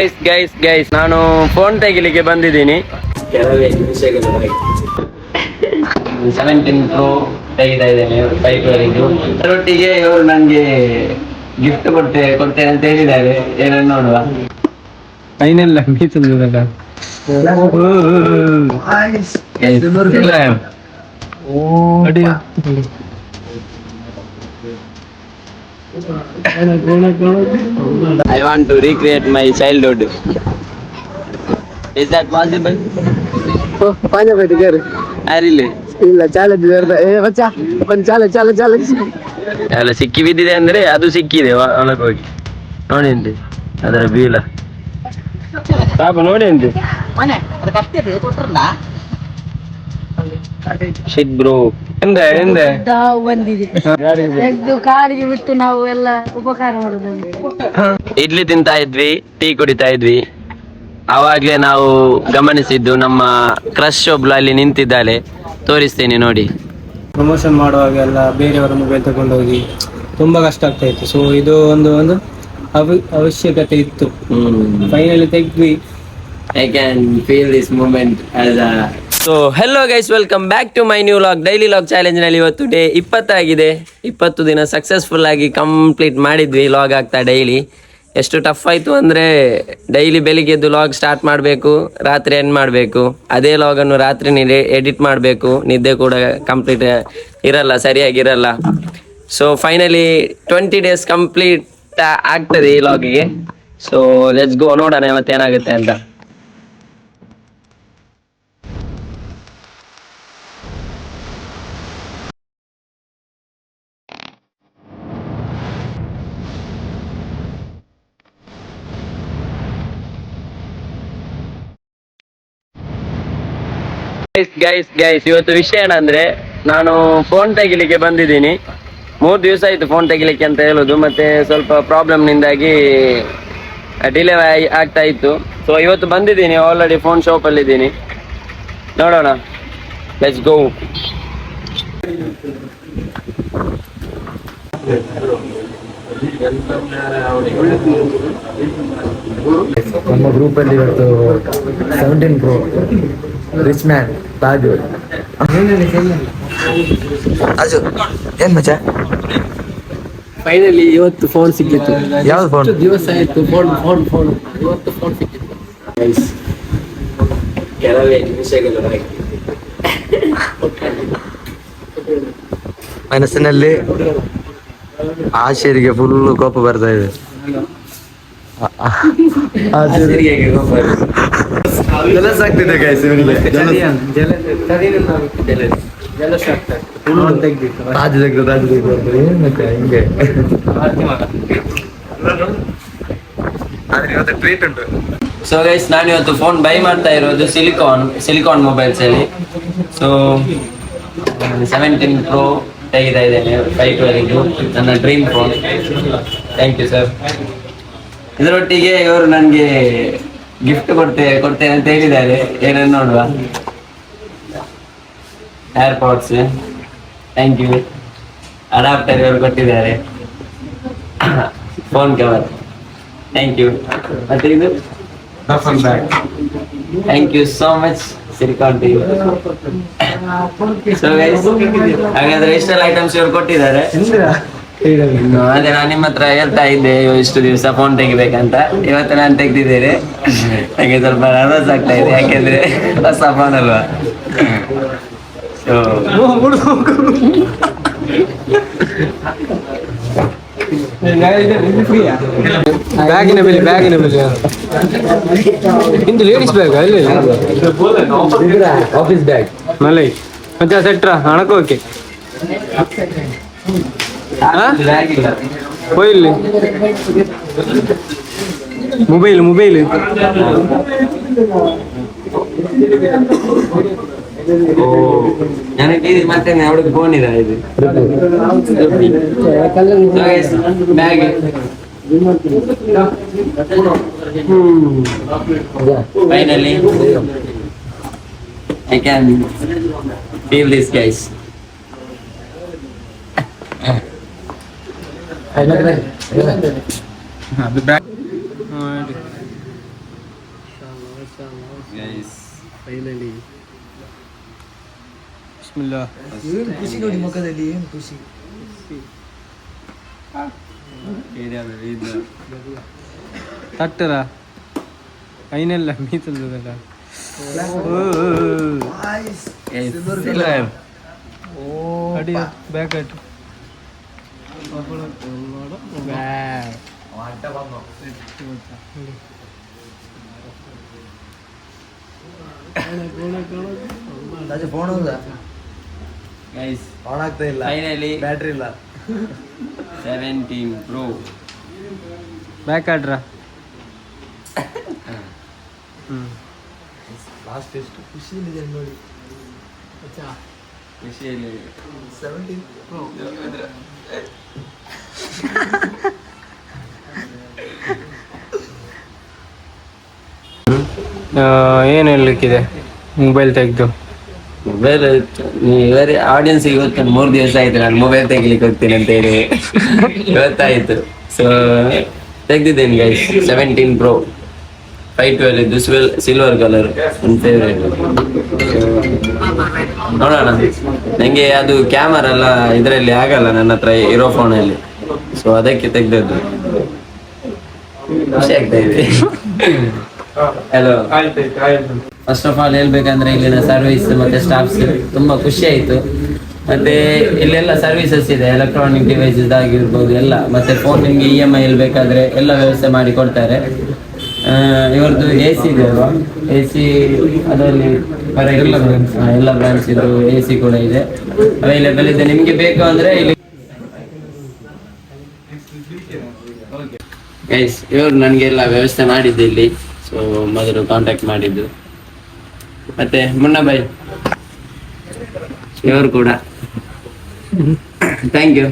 Guys ನಾನು phone ತೆಗಿಲಿಕ್ಕೆ ಬಂದಿದ್ದೀನಿ. ಕೆಲವೇ ನಿಮಿಷಗಳಾಗಿ 17 Pro ತೆಗಿತಾ ಇದ್ದೇನೆ 5 ಅದರೊಟ್ಟಿಗೆ ಇವರು ನನಗೆ ಗಿಫ್ಟ್ ಕೊಡ್ತೇನೆ ಅಂತ ಹೇಳಿದ್ದಾರೆ. ಏನನ್ನು ನೋಡುವ. ಫೈನಲ್ ಮೀಸಲು I want to recreate my childhood. Is that possible? ಪಾಂಜ ಬೈಟ್ ಕೇರು really? ಇಲ್ಲ ಚಾಲೆಂಜ್ ಮಚ್ಚ ಒಂದು ಚಾಲೆಂಜ್ ಎಲ್ಲ ಸಿಕ್ಕಿ ಬಿದ್ದಿದೆ ಅಂದ್ರೆ ಅದು ಸಿಕ್ಕಿದೆ ಒಳಗೆ ಹೋಗಿ ನೋಡಿ ಅಂತೆ ಅದರ ಬೀಲ ಪಾಪ ನೋಡಿ ಅಂತೆ ಶಿಟ್ ಬ್ರೋ ಎಂದೆ ಕಾಡಿಗೆ ಬಿಟ್ಟು ನಾವು ಎಲ್ಲ ಉಪಕಾರ ಮಾಡುದು. ಇಡ್ಲಿ ತಿಂತಾ ಇದ್ವಿ, ಟೀ ಕುಡಿತಾ ಇದ್ವಿ. ಅವಾಗ್ಲೇ ನಾವು ಗಮನಿಸಿದ್ದು ನಮ್ಮ ಕ್ರಶ್ ಒಬ್ಳು ಅಲ್ಲಿ ನಿಂತಿದ್ದಾಳೆ. ತೋರಿಸ್ತೇನೆ ನೋಡಿ. ಪ್ರಮೋಷನ್ ಮಾಡುವಾಗೆಲ್ಲ ಬೇರೆಯವರ ಮೊಬೈಲ್ ತಗೊಂಡೋಗಿ ತುಂಬಾ ಕಷ್ಟ ಆಗ್ತಾ ಇತ್ತು. ಸೊ ಇದು ಒಂದು ಅವಶ್ಯಕತೆ ಇತ್ತು. Finally ತೆಗ್ದ್ವಿ. I can feel this moment as a so hello guys, welcome back to my new vlog daily vlog challenge ನಲ್ಲಿ ಇವತ್ತು ಡೇ 20 ಆಗಿದೆ. 20 ದಿನ ಸಕ್ಸಸ್ಫುಲ್ ಆಗಿ ಕಂಪ್ಲೀಟ್ ಮಾಡಿದ್ವಿ. ಲಾಗ್ ಆಗ್ತಾ ಡೈಲಿ. ಎಷ್ಟು ಟಫ್ ಆಯಿತು ಅಂದರೆ ಡೈಲಿ ಬೆಳಿಗ್ಗೆ ಎದ್ದು ಲಾಗ್ ಸ್ಟಾರ್ಟ್ ಮಾಡಬೇಕು, ರಾತ್ರಿ ಎಂಡ್ ಮಾಡಬೇಕು. ಅದೇ ಲಾಗನ್ನು ರಾತ್ರಿ ಎಡಿಟ್ ಮಾಡಬೇಕು. ನಿದ್ದೆ ಕೂಡ ಕಂಪ್ಲೀಟ್ ಇರಲ್ಲ, ಸರಿಯಾಗಿರಲ್ಲ. ಸೊ ಫೈನಲಿ 20 ಡೇಸ್ ಕಂಪ್ಲೀಟ್ ಆಗ್ತದೆ ಈ ಲಾಗಿಗೆ. ಸೊ ಲೆಟ್ಸ್ ಗೋ, ನೋಡೋಣ ಮತ್ತೇನಾಗುತ್ತೆ ಅಂತ. ಗೈಸ್ ಇವತ್ತು ವಿಷಯ ಏನಂದ್ರೆ, ನಾನು ಫೋನ್ ತೆಗಿಲಿಕ್ಕೆ ಬಂದಿದ್ದೀನಿ. 3 ದಿವಸ ಆಯ್ತು ಫೋನ್ ತೆಗಿಲಿಕ್ಕೆ ಅಂತ ಹೇಳುದು. ಮತ್ತೆ ಸ್ವಲ್ಪ ಪ್ರಾಬ್ಲಮ್ ನಿಂದಾಗಿ ಡಿಲೇ ಆಗ್ತಾ ಇತ್ತು. ಸೊ ಇವತ್ತು ಬಂದಿದ್ದೀನಿ, ಆಲ್ರೆಡಿ ಫೋನ್ ಶಾಪ್ ಅಲ್ಲಿ ಇದ್ದೀನಿ. ನೋಡೋಣ, ಲೆಟ್ಸ್ ಗೋ. ನಮ್ಮ ಗ್ರೂಪ್ ಅಲ್ಲಿ ಇವತ್ತು 17 Pro ರಿಚ್ ಮ್ಯಾನ್ ತಾಜು ಏನ್ ಮಚ್ಚ. ಫೈನಲಿ ಇವತ್ತು ಫೋನ್ ಸಿಕ್ಕಿತ್ತು. ಯಾವ್ದು ಫೋನ್? ದಿವಸ ಆಯ್ತು ಫೋನ್ ಇವತ್ತು ಫೋನ್ ಸಿಕ್ಕಿತ್ತು. ಕೆಲವೇ ನಿಮಿಷಗಳಾಗಿ ಮನಸ್ಸಿನಲ್ಲಿ ಆಶೀರ್ಗೆ ಫುಲ್ ಕೋಪ ಬರ್ತಾ ಇದೆ. ಜಲಸ್ ಆಗ್ತಿದೆ ಗೈಸ್ ಇವನಿಗೆ. ಟ್ರೀಟ್ ಉಂಟು. ಸೊ ಗೈಸ್ ನಾನು ಇವತ್ತು ಫೋನ್ ಬೈ ಮಾಡ್ತಾ ಇರೋದು ಸಿಲಿಕಾನ್ ಮೊಬೈಲ್ಸ್ ಅಲ್ಲಿ. ಸೊ 17 Pro ತೆಗಿತಾ ಇದ್ದೇನೆ 5 ನನ್ನ dream phone. Thank you sir. ಇದರೊಟ್ಟಿಗೆ ಇವರು ನನಗೆ ಗಿಫ್ಟ್ ಕೊಡ್ತೇನೆ ಅಂತ ಹೇಳಿದ್ದಾರೆ. ಏನನ್ನು ನೋಡುವ. AirPods, thank you. ಅಡಾಪ್ಟರ್ ಇವರು ಕೊಟ್ಟಿದ್ದಾರೆ. Phone cover, thank you. ಮತ್ತೆ ಇದು thank you so much Silicon TV. So guys ಹಾಗಾದ್ರೆ ಇಷ್ಟೆಲ್ಲ ಐಟಮ್ಸ್ ಇವರು ಕೊಟ್ಟಿದ್ದಾರೆ. ಅದೇ ನಾನು ನಿಮ್ಮ ಹತ್ರ ಹೇಳ್ತಾ ಇದ್ದೆ ಇಷ್ಟು ದಿವಸ ಫೋನ್ ತೆಗಿಬೇಕಂತ. ಇವತ್ತು ನಾನು ತೆಗ್ದಿದ್ದೇನೆ. ನನಗೆ ಸ್ವಲ್ಪ ನರ್ವಸ್ ಆಗ್ತಾ ಇದೆ, ಯಾಕೆಂದ್ರೆ ಹೊಸ ಫೋನ್ ಅಲ್ವಾ. ಸೊ ಬ್ಯಾಗಿನ ಮೇಲೆ ಇಂದು ಲೇಡೀಸ್ ಬ್ಯಾಗ್ ಅಲ್ಲಿ ಆಫೀಸ್ ಬ್ಯಾಗ್ ಮಲೈ ಮತ್ತೆ ಸೆಟ್ರ ಹಣಕೋಕೆ ಹೋಯ್ಲಿ ಮೊಬೈಲ್ ನನಗೆ ಮತ್ತೆ ಅವಳಿಗೆ ಫೋನ್ ಇದೆ. ಇದು bag finally I can feel this guys. Guys finally Bismillah. ಖುಷಿ ನೋಡಿ ಮುಖದಲ್ಲಿ, ಏನು ಖುಷಿ. ತಟ್ಟರ ಫೈನಲ್ಲ ಮೀಸಲ್ದಲ್ಲ. ಅಡಿ ಬ್ಯಾಕ್ ಅಟ್ ಫೋನ್ ಹೌದಾ? ಗೈಸ್ ಆನ್ ಆಗ್ತಾ ಇಲ್ಲ, ಫೈನಲಿ ಬ್ಯಾಟ್ರಿ ಇಲ್ಲ. 17 Pro. ಬ್ಯಾಕ್ ಆಡ್ರ. ಲಾಸ್ಟ್ ಎಷ್ಟು ಖುಷಿಯಲ್ಲಿದೆ ನೋಡಿ. ಖುಷಿಯಲ್ಲಿ 17 Pro. ಏನು ಹೇಳಲಿಕ್ಕಿದೆ ಮೊಬೈಲ್ ತೆಗೆದು? ಮೊಬೈಲ್ ಇವರೇ ಆಡಿಯನ್ಸ್ಗೆ ಇವತ್ತು 3 ದಿವಸ ಆಯ್ತು ನಾನು ಮೊಬೈಲ್ ತೆಗಿಲಿಕ್ಕೆ ಹೋಗ್ತೀನಿ ಅಂತ ಹೇಳಿ ಇವತ್ತಾಯ್ತು. ಸೊ ತೆಗ್ದಿದ್ದೇನೆ ಗೈಸ್ 17 Pro 512 ಇದು ಸಿಲ್ವರ್ ಕಲರ್ ನನ್ನ ಫೇವ್ರೇಟ್. ನೋಡೋಣ, ನನಗೆ ಅದು ಕ್ಯಾಮರಾ ಎಲ್ಲ ಇದರಲ್ಲಿ ಆಗಲ್ಲ ನನ್ನ ಹತ್ರ ಇರೋ ಫೋನಲ್ಲಿ, ಸೊ ಅದಕ್ಕೆ ತೆಗ್ದದ್ದು. ಖುಷಿ ಆಗ್ತಾ ಇದೆ. ಹಲೋ, ಫಸ್ಟ್ ಆಫ್ ಆಲ್ ಹೇಳ್ಬೇಕಂದ್ರೆ ಇಲ್ಲಿನ ಸರ್ವಿಸ್ ಮತ್ತೆ ಸ್ಟಾಫ್ಸ್ ತುಂಬಾ ಖುಷಿ ಆಯ್ತು. ಮತ್ತೆ ಇಲ್ಲೆಲ್ಲ ಸರ್ವಿಸಸ್ ಇದೆ, ಎಲೆಕ್ಟ್ರಾನಿಕ್ ಡಿವೈಸಸ್ ಆಗಿರ್ಬೋದು ಎಲ್ಲ, ಮತ್ತೆ ಫೋನ್ ನಿಮ್ಗೆ EMI ಬೇಕಾದ್ರೆ ಎಲ್ಲ ವ್ಯವಸ್ಥೆ ಮಾಡಿ ಕೊಡ್ತಾರೆ. ಇವ್ರದ್ದು AC ಇದೆ ಅಲ್ವಾ, AC ಅದರಲ್ಲಿ ಎಲ್ಲ ಬ್ರಾಂಚ್ ಇದು AC ಕೂಡ ಇದೆ, ಅವೈಲೇಬಲ್ ಇದೆ. ನಿಮ್ಗೆ ಬೇಕು ಅಂದ್ರೆ ಇಲ್ಲಿ ಗೈಸ್ ಇವರು ನನಗೆ ಎಲ್ಲ ವ್ಯವಸ್ಥೆ ಮಾಡಿದ್ದು ಇಲ್ಲಿ. ಸೊ ಮೊದಲು ಕಾಂಟ್ಯಾಕ್ಟ್ ಮಾಡಿದ್ದು. ಮತ್ತೆ ಮುನ್ನಾ ಬಾಯ್ ಇವರು ಕೂಡ ಥ್ಯಾಂಕ್ ಯು.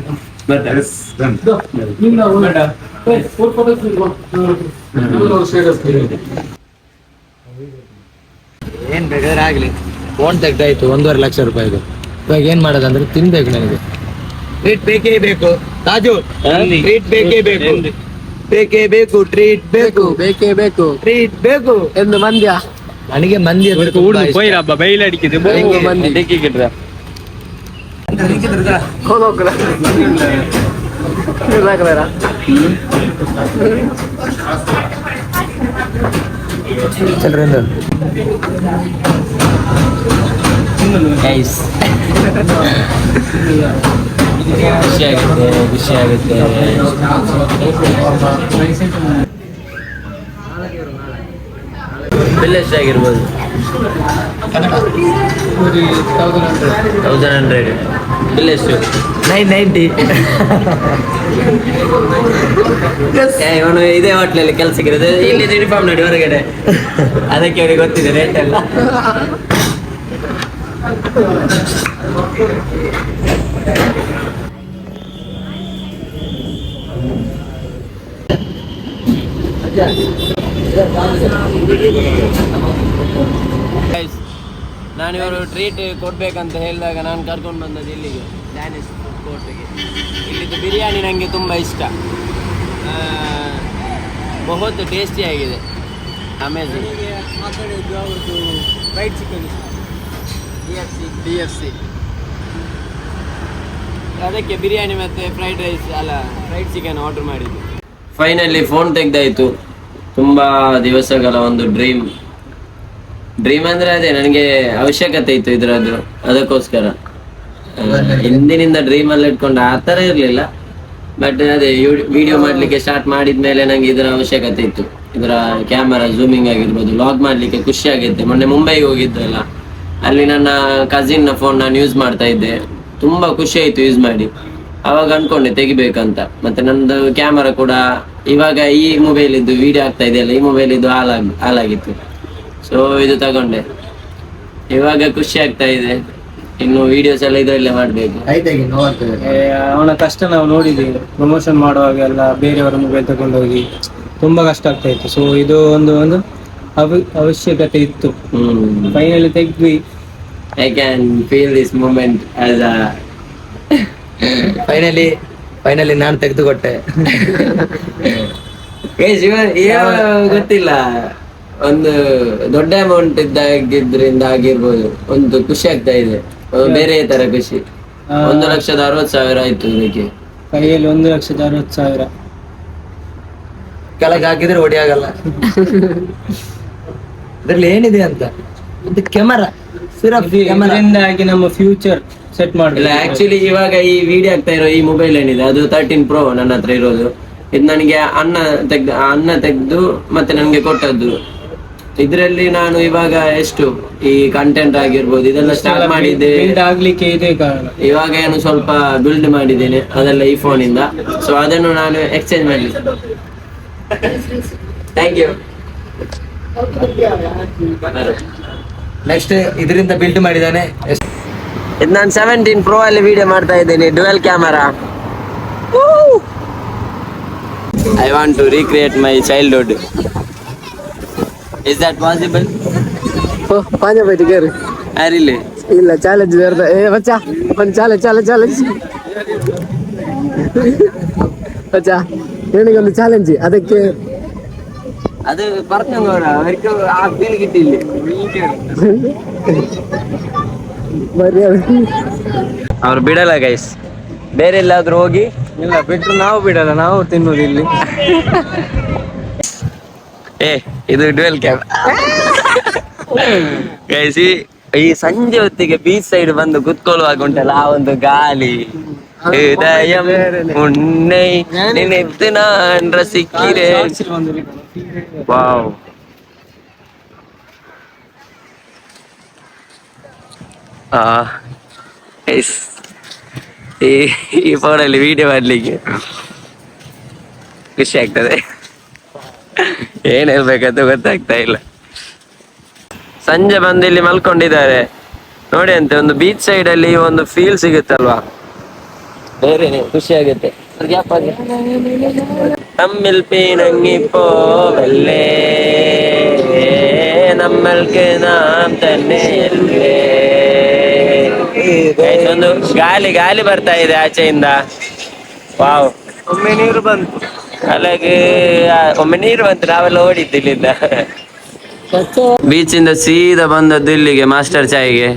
ಏನ್ ಬೇಕಾದ್ರೆ ಆಗ್ಲಿ, ಫೋನ್ ತೆಗ್ದಾಯ್ತು 1.5 ಲಕ್ಷ ರೂಪಾಯಿದು. ಇವಾಗ ಏನ್ ಮಾಡೋದಂದ್ರೆ ತಿನ್ಬೇಕು ನನಗೆ. ಟ್ರೀಟ್ ಬೇಕೇ ಬೇಕು ತಾಜು, ಟ್ರೀಟ್ ಬೇಕೇ ಬೇಕು, ಬೇಕೇ ಬೇಕು, ಟ್ರೀಟ್ ಬೇಕು, ಬೇಕೇ ಬೇಕು, ಟ್ರೀಟ್ ಬೇಕು ಎಂದು ಮಂದ್ಯ. ನನಗೆ ಮಂದಿ ಅಂದ್ರೆ ತುಂಬಾ ಇಷ್ಟ. ಬೈಲಡಿಕಿದೆ ಮಂದಿ ಡಿಕ್ಕಿಗಿಟ್ರ ಗೈಸ್ ಖುಷಿ ಆಗುತ್ತೆ, ಖುಷಿ ಆಗುತ್ತೆ. ಬಿಲ್ ಎಷ್ಟಾಗಿರ್ಬೋದು? 1100. ಬಿಲ್ ಎಷ್ಟು? 990. ಇವನು ಇದೇ ಹೋಟ್ಲಲ್ಲಿ ಕೆಲಸಕ್ಕಿರೋದು, ಇಲ್ಲಿ ಯೂನಿಫಾರ್ಮ್ ನೋಡಿ ಹೊರಗಡೆ, ಅದಕ್ಕೆ ಅವರಿಗೆ ಗೊತ್ತಿದೆ ರೇಟ್ ಎಲ್ಲ. ನಾನು ಇವರು ಟ್ರೀಟ್ ಕೊಡ್ಬೇಕಂತ ಹೇಳಿದಾಗ ನಾನು ಕರ್ಕೊಂಡು ಬಂದದ್ದು ಇಲ್ಲಿಗೆ, ಡ್ಯಾನಿಶ್ ಫುಡ್ ಕೋರ್ಟ್ಗೆ. ಇಲ್ಲಿದ್ದು ಬಿರಿಯಾನಿ ನನಗೆ ತುಂಬ ಇಷ್ಟ, ಬಹುತ್ ಟೇಸ್ಟಿ ಆಗಿದೆ, ಅಮೇಝಿಂಗ್. ಫ್ರೈಡ್ ಚಿಕನ್ DFC ಅದಕ್ಕೆ ಬಿರಿಯಾನಿ ಮತ್ತು ಫ್ರೈಡ್ ರೈಸ್ ಅಲ್ಲ ಫ್ರೈಡ್ ಚಿಕನ್ ಆರ್ಡರ್ ಮಾಡಿದ್ದು. ಫೈನಲಿ ಫೋನ್ ತೆಗ್ದಾಯ್ತು. ತುಂಬ ದಿವಸಗಳ ಒಂದು ಡ್ರೀಮ್ ಅಂದರೆ ಅದೇ ನನಗೆ ಅವಶ್ಯಕತೆ ಇತ್ತು ಇದರದ್ದು, ಅದಕ್ಕೋಸ್ಕರ ಹಿಂದಿನಿಂದ ಡ್ರೀಮಲ್ಲಿ ಇಟ್ಕೊಂಡು ಆ ಥರ ಇರಲಿಲ್ಲ. ಬಟ್ ಅದೇ ವಿಡಿಯೋ ಮಾಡಲಿಕ್ಕೆ ಸ್ಟಾರ್ಟ್ ಮಾಡಿದ್ಮೇಲೆ ನನಗೆ ಇದರ ಅವಶ್ಯಕತೆ ಇತ್ತು. ಇದರ ಕ್ಯಾಮರಾ ಝೂಮಿಂಗ್ ಆಗಿರ್ಬೋದು, ಲಾಗ್ ಮಾಡಲಿಕ್ಕೆ ಖುಷಿ ಆಗುತ್ತೆ. ಮೊನ್ನೆ ಮುಂಬೈಗೆ ಹೋಗಿದ್ದಲ್ಲ, ಅಲ್ಲಿ ನನ್ನ ಕಸಿನ್ನ ಫೋನ್ ನಾನು ಯೂಸ್ ಮಾಡ್ತಾ ಇದ್ದೆ, ತುಂಬ ಖುಷಿ ಆಯಿತು ಯೂಸ್ ಮಾಡಿ. ಅವಾಗ ಅನ್ಕೊಂಡೆ ತೆಗಿಬೇಕಂತ. ಮತ್ತೆ ನನ್ನದು ಕ್ಯಾಮರಾ ಕೂಡ ಇವಾಗ ಈ ಮೊಬೈಲ್ ಇದ್ದು ವಿಡಿಯೋ ಆಗ್ತಾ ಇದೆಯಲ್ಲ, ಈ ಮೊಬೈಲ್ ಇದ್ದು ಹಾಳಾಗಿತ್ತು. ಸೊ ಇದು ತಗೊಂಡೆ, ಇವಾಗ ಖುಷಿ ಆಗ್ತಾ ಇದೆ. ಇನ್ನು ವಿಡಿಯೋಸ್ ಎಲ್ಲ ಇದರಲ್ಲೇ ಮಾಡಬೇಕು. ಅವನ ಕಷ್ಟ ನಾವು ನೋಡಿದ್ದೀವಿ. ಪ್ರಮೋಷನ್ ಮಾಡುವಾಗೆಲ್ಲ ಬೇರೆಯವರ ಮೊಬೈಲ್ ತಗೊಂಡೋಗಿ ತುಂಬಾ ಕಷ್ಟ ಆಗ್ತಾ ಇತ್ತು. ಸೊ ಇದು ಒಂದು ಅವಶ್ಯಕತೆ ಇತ್ತು. ಫೈನಲಿ ತೆಗ್ದ್ವಿ. I can feel this moment as a finally ನಾನು ತೆಗೆದುಕೊಟ್ಟೆ. ಗೊತ್ತಿಲ್ಲ, ಒಂದು ದೊಡ್ಡ ಅಮೌಂಟ್ ಇದ್ದಾಗಿದ್ರಿಂದ ಆಗಿರ್ಬೋದು, ಒಂದು ಖುಷಿ ಆಗ್ತಾ ಇದೆ, ಬೇರೆ ತರ ಖುಷಿ. 1,60,000 ಆಯ್ತು ಇದಕ್ಕೆ. ಕೈಯಲ್ಲಿ 1,60,000. ಕೆಳಗೆ ಹಾಕಿದ್ರೆ ಹೊಡಿ ಆಗಲ್ಲ. ಅದ್ರಲ್ಲಿ ಏನಿದೆ ಅಂತ ಒಂದು ಕ್ಯಾಮರಾ, ಇದರಿಂದಾಗಿ ನಮ್ಮ ಫ್ಯೂಚರ್ ಸೆಟ್ ಇಲ್ಲ ಮಾಡಬೇಕು. ಆಕ್ಚುಲಿ ಇವಾಗ ಈ ವಿಡಿಯೋ ಆಗ್ತಾ ಇರೋ ಈ ಮೊಬೈಲ್ ಏನಿದೆ ಅದು 13 Pro ನನ್ನ ಹತ್ರ ಇರೋದು. ಇದು ನನಗೆ ಅಣ್ಣ ತೆಗ್ದು ಮತ್ತೆ ನನಗೆ ಕೊಟ್ಟದ್ದು. ಇದ್ರಲ್ಲಿ ನಾನು ಇವಾಗ ಎಷ್ಟು ಈ ಕಂಟೆಂಟ್ ಆಗಿರ್ಬೋದು ಇದೆಲ್ಲ ಸ್ಟಾರ್ಟ್ ಮಾಡಿದ್ದೆ. Build ಆಗ್ಲಿಕ್ಕೆ ಇದೇ ಕಾರಣ. ಇವಾಗ ಏನು ಸ್ವಲ್ಪ ಬಿಲ್ಡ್ ಮಾಡಿದ್ದೇನೆ ಅದೆಲ್ಲ ಈ ಫೋನ್ ಇಂದ. ಸೊ ಅದನ್ನು ನಾನು ಎಕ್ಸ್ಚೇಂಜ್ ಮಾಡಿ. Thank you. ನೆಕ್ಸ್ಟ್ ಇದರಿಂದ ಬಿಲ್ಡ್ ಮಾಡಿದಾನೆ. ಇದು ನಾನು 17 Pro ಅಲ್ಲಿ ವಿಡಿಯೋ ಮಾಡ್ತಾ ಇದ್ದೇನೆ, dual camera. I want to recreate my childhood. Is that possible? ಪಾಂಜ ಬೈಟ್ ಕೇರು really? ಇಲ್ಲ ಚಾಲೆಂಜ್ ಮಚ್ಚ ಒಂದು ಚಾಲೆಂಜ್ ಮಚ್ಚ ನಿನಗೊಂದು ಚಾಲೆಂಜ್. ಅದಕ್ಕೆ ಅದು ಬರ್ಕೊಂಡವರ ಆ ಫೀಲ್ ಗಿಟ್ಟಿಲ್ಲ. ಅವ್ರು ಬಿಡಲ್ಲ ಗೈಸ್, ಬೇರೆ ಎಲ್ಲಾದ್ರೂ ಹೋಗಿ. ಇಲ್ಲ ಬಿಟ್ರು ನಾವು ಬಿಡಲ್ಲ, ನಾವು ತಿನ್ನೋದು ಇಲ್ಲಿ. ಇದು ಡ್ಯುಯಲ್ ಕ್ಯಾಮರಾ ಗೈಸ್. ಈ ಸಂಜೆ ಹೊತ್ತಿಗೆ ಬೀಚ್ ಸೈಡ್ ಬಂದು ಕುತ್ಕೊಳ್ಳುವಾಗ ಉಂಟಲ್ಲ ಆ ಒಂದು ಗಾಳಿ, ಹೃದಯಂ ಉನ್ನೈ ನಿನೆತ್ತು ನಾನ್ ರಸಿಕ್ಕಿರೆ. ವಾವ್. ಈ ಫೋನಲ್ಲಿ ವಿಡಿಯೋ ಮಾಡ್ಲಿಕ್ಕೆ ಖುಷಿ ಆಗ್ತದೆ. ಏನ್ ಹೇಳ್ಬೇಕಂತ ಗೊತ್ತಾಗ್ತಾ ಇಲ್ಲ. ಸಂಜೆ ಬಂದು ಇಲ್ಲಿ ಮಲ್ಕೊಂಡಿದ್ದಾರೆ ನೋಡಿ. ಅಂತ ಒಂದು ಬೀಚ್ ಸೈಡ್ ಅಲ್ಲಿ ಒಂದು ಫೀಲ್ ಸಿಗುತ್ತಲ್ವಾ, ಬೇರೆನೆ ಖುಷಿ ಆಗುತ್ತೆ. നമ്മിൽപ്പി നങ്ങിപ്പോവല്ലേ നമ്മൾക്ക് നാം തന്നെയല്ലേ. ಒಂದು ಗಾಳಿ ಬರ್ತಾ ಇದೆ ಆಚೆಯಿಂದ. ವಾವ್. ಒಮ್ಮೆ ನೀರು ಬಂತು, ಅಲ್ಲಿಗೆ ಒಮ್ಮೆ ನೀರು ಬಂತು, ನಾವೆಲ್ಲ ಓಡಿದ್ದು ಇಲ್ಲಿಂದ. ಬೀಚ್ ಇಂದ ಸೀದಾ ಬಂದದ್ದು ಇಲ್ಲಿಗೆ ಮಾಸ್ಟರ್ ಚಾಯ್ಗೆ.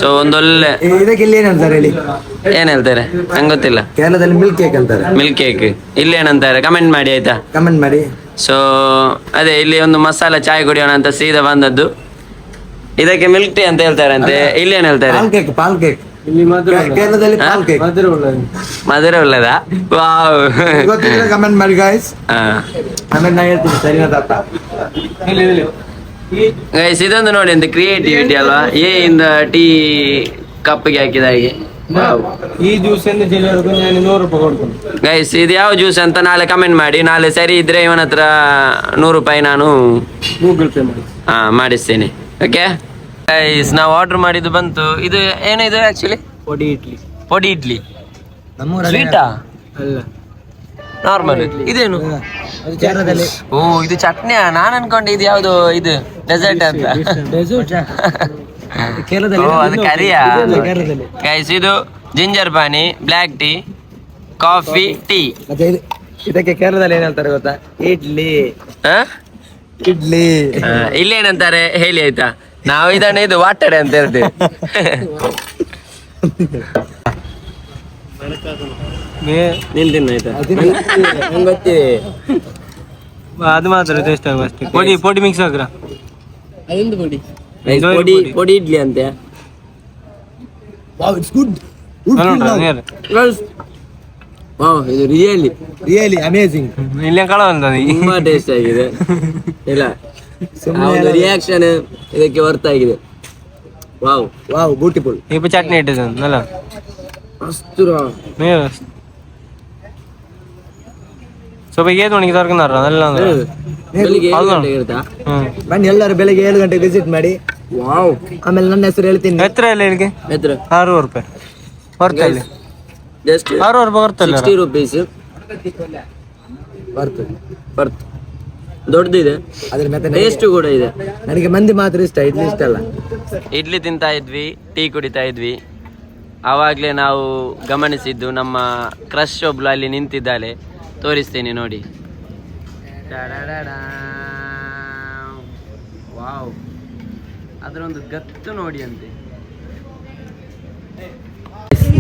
ಸೊ ಒಂದೊಳ್ಳೆ ಇದಕ್ಕೆ ಇಲ್ಲಿ ಏನಂತಾರೆ ಹೇಳಿ? ಏನ್ ಹೇಳ್ತಾರೆ ನಂಗೆ ಗೊತ್ತಿಲ್ಲ. ಕೇರಳದಲ್ಲಿ ಮಿಲ್ಕ್ ಕೇಕ್ ಅಂತಾರೆ. ಮಿಲ್ಕ್ ಕೇಕ್ ಇಲ್ಲಿ ಏನಂತಾರೆ ಕಮೆಂಟ್ ಮಾಡಿ ಆಯ್ತಾ. ಕಮೆಂಟ್ ಮಾಡಿ. ಸೊ ಅದೇ ಇಲ್ಲಿ ಒಂದು ಮಸಾಲ ಚಾಯ್ ಕುಡಿಯೋಣ ಅಂತ ಸೀದಾ ಬಂದದ್ದು. ಇದಕ್ಕೆ ಮಿಲ್ಕ್ ಟೀ ಅಂತ ಹೇಳ್ತಾರಂತೆ, ಇಲ್ಲಿ ಏನ್ ಹೇಳ್ತಾರೆ? ಪಾಲ್ ಕೇಕ್ ಇಲ್ಲಿ ಮಧುರ ಕೇರಳದಲ್ಲಿ ಪಾಲ್ ಕೇಕ್. ಮಧುರ ಉಳ್ಳದಾ? ವಾವ್. ಗೊತ್ತಿದ್ರೆ ಕಮೆಂಟ್ ಮಾಡಿ ಗಾಯ್ಸ್. ಕಮೆಂಟ್ ನಾ ಹೇಳ್ತೀನಿ ಸರಿನಾ ತಾತ. ಗೈಸ್ ಇದೊಂದು ನೋಡಿ ಅಂತ ಕ್ರಿಯೇಟಿವಿಟಿ ಅಲ್ವಾ. ಇಂದ ಟೀ ಕಪ್ಪಿಗೆ ಹಾಕಿದ ಹಾಗೆ. ಈ ಜ್ಯೂಸ್ ಎಂದು ಜಿಲ್ಲೆವರೆಗೂ ನಾನು 100 ರೂಪಾಯಿ ಕೊಡ್ತೀನಿ. ಗೈಸ್ ಇದು ಯಾವ ಜ್ಯೂಸ್ ಅಂತ ನಾಳೆ ಕಮೆಂಟ್ ಮಾಡಿ. ನಾಳೆ ಸರಿ ಇದ್ರೆ ಇವನ ಹತ್ರ 100 ರೂಪಾಯಿ ನಾನು ಗೂಗಲ್ ಪೇ ಮಾಡಿ ಮಾಡಿಸ್ತೇನೆ. ಓಕೆ ಗೈಸ್ ನಾವು ಆರ್ಡರ್ ಮಾಡಿದ್ದು ಬಂತು. ಇದು ಏನಿದು ಆಕ್ಚುಲಿ? ಪೊಡಿ ಇಡ್ಲಿ. ಸ್ವೀಟಾ ಅಲ್ಲ, ನಾರ್ಮಲ್. ಇದೇನು? ಕೇರಳದಲ್ಲಿ ಓ ಇದು ಚಟ್ನಿಯಾ? ನಾನು ಅನ್ಕೊಂಡೆ ಇದು ಯಾವ್ದು ಇದು ಡೆಸರ್ಟ್ ಅಂತ. ಓ ಅದು ಕರಿಯಾ? ಕೇರಳದಲ್ಲಿ ಗೈಸ್ ಇದು ಜಿಂಜರ್ ಪಾನಿ, ಬ್ಲ್ಯಾಕ್ ಟೀ, ಕಾಫಿ, ಟೀ. ಮತ್ತೆ ಇದಕ್ಕೆ ಕೇರಳದಲ್ಲಿ ಏನ್ ಹೇಳ್ತಾರೆ ಗೊತ್ತಾ? ಇಡ್ಲಿ. ಇಲ್ಲಿ ಏನಂತಾರೆ ಹೇಳಿ ಆಯ್ತಾ? ನಾವು ಇದನ್ನ ಇದು ವಾಟಡೆ ಅಂತ ಹೇಳ್ತೇವೆ. ನೀನ್ ತಿನ್ನ ಆಯ್ತಾ? ನಂಗೆ ಗೊತ್ತಿದೆ. ಅದು ಮಾತ್ರ ಟೇಸ್ಟ್ ಆಗುವ ಅಷ್ಟೇ. ಪೊಡಿ ಮಿಕ್ಸ್ ಹಾಕ್ರ. ಅದೊಂದು ಪೊಡಿ. ಪೊಡಿ ಇಡ್ಲಿ ಅಂತೆ. Wow, it's good. ಇದು ರಿಯಲಿ ಅಮೇಜಿಂಗ್. ಇಲ್ಲೇ ಕಳವಂತ ತುಂಬಾ ಟೇಸ್ಟ್ ಆಗಿದೆ. ಇಲ್ಲ ರಿಯಾಕ್ಷನ್ ಇದಕ್ಕೆ ವರ್ತ್ ಆಗಿದೆ. Wow beautiful. ಇಪ್ಪ ಚಟ್ನಿ ಇಟ್ಟಿದ್ದಲ್ಲ ಮಸ್ತು. ಸ್ವಲ್ಪ ಏದು ಮಣಿಗೆ ತರ್ಕೊಂಡಾರ ಅದೆಲ್ಲ ಬೆಳಿಗ್ಗೆ 7 ಗಂಟೆಗೆ ಇರುತ್ತಾ? ಬನ್ನಿ ಎಲ್ಲರೂ ಬೆಳಿಗ್ಗೆ 7 ಗಂಟೆಗೆ ವಿಸಿಟ್ ಮಾಡಿ. ವಾವ್. ಆಮೇಲೆ ನನ್ನ ಹೆಸರು ಹೇಳ್ತೀನಿ. ಎತ್ತರ ಎಲ್ಲ ಇಲ್ಲಿಗೆ ಎತ್ರ 600 ರೂಪಾಯಿ ಬರ್ತಾ ಇಲ್ಲಿ. ಜಸ್ಟ್ 600 ರೂಪಾಯಿ ಬರ್ತಲ್ಲ. 60 ರೂಪೀಸ್ ಬರ್ತ್. ದೊಡ್ಡದಿದೆ, ಅದ್ರ ಮತ್ತೆ ಟೇಸ್ಟ್ ಕೂಡ ಇದೆ. ನನಗೆ ಮಂದಿ ಮಾತ್ರ ಇಷ್ಟ, ಇಡ್ಲಿ ಇಷ್ಟ ಅಲ್ಲ. ಇಡ್ಲಿ ತಿಂತಾ ಇದ್ವಿ, ಟೀ ಕುಡಿತಾ ಇದ್ವಿ. ಆವಾಗಲೇ ನಾವು ಗಮನಿಸಿದ್ದು ನಮ್ಮ ಕ್ರಶ್ ಒಬ್ಳು ಅಲ್ಲಿ ನಿಂತಿದ್ದಾಳೆ. ತೋರಿಸ್ತೇನೆ ನೋಡಿ. ಅದರೊಂದು ಗತ್ತು ನೋಡಿ ಅಂತೆ.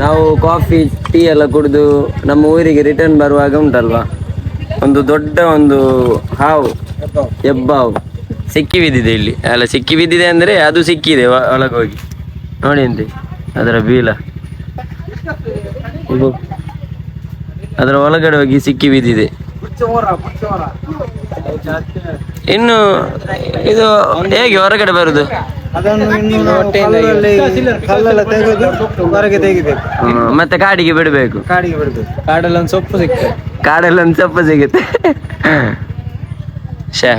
ನಾವು ಕಾಫಿ ಟೀ ಎಲ್ಲ ಕುಡಿದು ನಮ್ಮ ಊರಿಗೆ ರಿಟರ್ನ್ ಬರುವಾಗ ಉಂಟಲ್ವಾ, ಒಂದು ದೊಡ್ಡ ಒಂದು ಹಾವು, ಹೆಬ್ಬಾವು ಸಿಕ್ಕಿ ಬಿದ್ದಿದೆ ಇಲ್ಲಿ. ಅಲ್ಲ, ಸಿಕ್ಕಿ ಬಿದ್ದಿದೆ ಅಂದರೆ ಅದು ಸಿಕ್ಕಿದೆ ಒಳಗೆ ಹೋಗಿ ನೋಡಿ ಅಂತೆ. ಅದರ ಬೀಲ ಅದರ ಒಳಗಡೆ ಹೋಗಿ ಸಿಕ್ಕಿ ಬಿದ್ದಿದೆ. ಇನ್ನು ಇದು ಹೇಗೆ ಹೊರಗಡೆ ಬರುದು? ಅದನ್ನು ಇನ್ನು ನಾವು ಕಲ್ಲೆಲ್ಲ ತೆಗೆದು ಹೊರಗೆ ತೆಗಿಬೇಕು. ಮತ್ತೆ ಕಾಡಿಗೆ ಬಿಡಬೇಕು. ಕಾಡಿಗೆ ಬಿಡಬೇಕು. ಕಾಡಲ್ಲಿ ಒಂದು ಸೊಪ್ಪು ಸಿಗ್ತದೆ. ಕಾಡಲ್ಲಿ ಒಂದು ಸೊಪ್ಪು ಸಿಗುತ್ತೆ.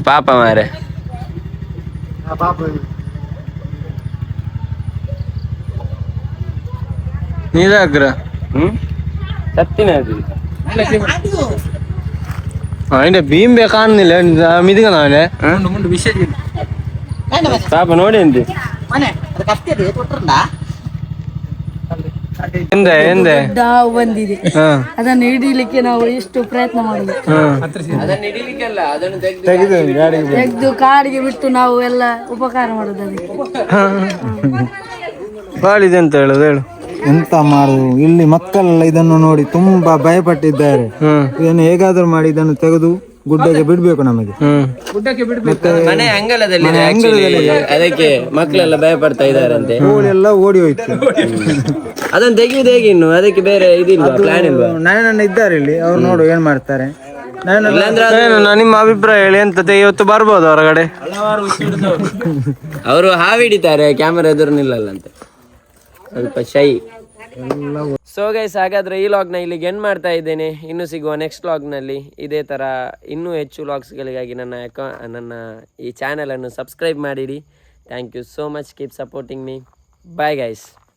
ಪಾಪ ಮಾರೆ. ನೀರಾಗ್ರ ಸತ್ತಿನ ಅದು അതിന്റെ ബീംബെ കാണുന്നില്ല മിതുങ്ങണേ ಪಾಪ ನೋಡಿ ಅಂತೆ. ಹಾವು ಬಂದಿದೆ, ಅದನ್ನು ಹಿಡಿಲಿಕ್ಕೆ ನಾವು ಎಷ್ಟು ಪ್ರಯತ್ನ ಮಾಡುದು. ತೆಗೆದು ಕಾಡಿಗೆ ಬಿಟ್ಟು ನಾವು ಎಲ್ಲ ಉಪಕಾರ ಮಾಡುದು ಅದಕ್ಕೆ. ಬಾಳಿದೆ ಅಂತ ಹೇಳುದು ಹೇಳು. ಎಂತ ಮಾಡುದು, ಇಲ್ಲಿ ಮಕ್ಕಳೆಲ್ಲ ಇದನ್ನು ನೋಡಿ ತುಂಬಾ ಭಯಪಟ್ಟಿದ್ದಾರೆ. ಇದನ್ನು ಹೇಗಾದ್ರೂ ಮಾಡಿ ಇದನ್ನು ತೆಗೆದು ಗುಡ್ಡಕ್ಕೆ ಬಿಡ್ಬೇಕು ನಮಗೆ. ಮತ್ತೆ ಮನೆ ಅಂಗಳದಲ್ಲಿ ಅದಕ್ಕೆ ಮಕ್ಕಳೆಲ್ಲ ಭಯ ಪಡ್ತಾ ಇದಾರಂತೆ. ಎಲ್ಲ ಓಡಿ ಹೋಯ್ತು. ಅದನ್ನು ತೆಗೆಯುವುದು ಹೇಗೆ? ಇನ್ನು ಅದಕ್ಕೆ ಬೇರೆ ಇದಿಲ್ವಾ, ಪ್ಲಾನ್ ಇಲ್ವಾ? ನಾಯಣ್ಣ ಇದ್ದಾರೆ ಇಲ್ಲಿ, ಅವ್ರು ನೋಡು ಏನ್ ಮಾಡ್ತಾರೆ. ನಿಮ್ಮ ಅಭಿಪ್ರಾಯ ಹೇಳಿ. ಎಂತ ಇವತ್ತು ಬರ್ಬೋದು ಹೊರಗಡೆ? ಅವರು ಹಾವಿಡಿತಾರೆ, ಕ್ಯಾಮರಾ ಎದುರು ನಿಲ್ಲಲ್ಲಂತೆ, ಸ್ವಲ್ಪ ಶೈ. ಸೊ ಗೈಸ್, ಹಾಗಾದ್ರೆ ಈ ಲಾಗ್ನ ಇಲ್ಲಿಗೆ ಎಂಡ್ ಮಾಡ್ತಾ ಇದ್ದೇನೆ. ಇನ್ನು ಸಿಗುವ ನೆಕ್ಸ್ಟ್ ಲಾಗ್ನಲ್ಲಿ ಇದೇ ಥರ ಇನ್ನೂ ಹೆಚ್ಚು ಲಾಗ್ಸ್ಗಳಿಗಾಗಿ ನನ್ನ ಈ ಚಾನಲನ್ನು ಸಬ್ಸ್ಕ್ರೈಬ್ ಮಾಡಿರಿ. Thank you so much. Keep supporting me. Bye guys.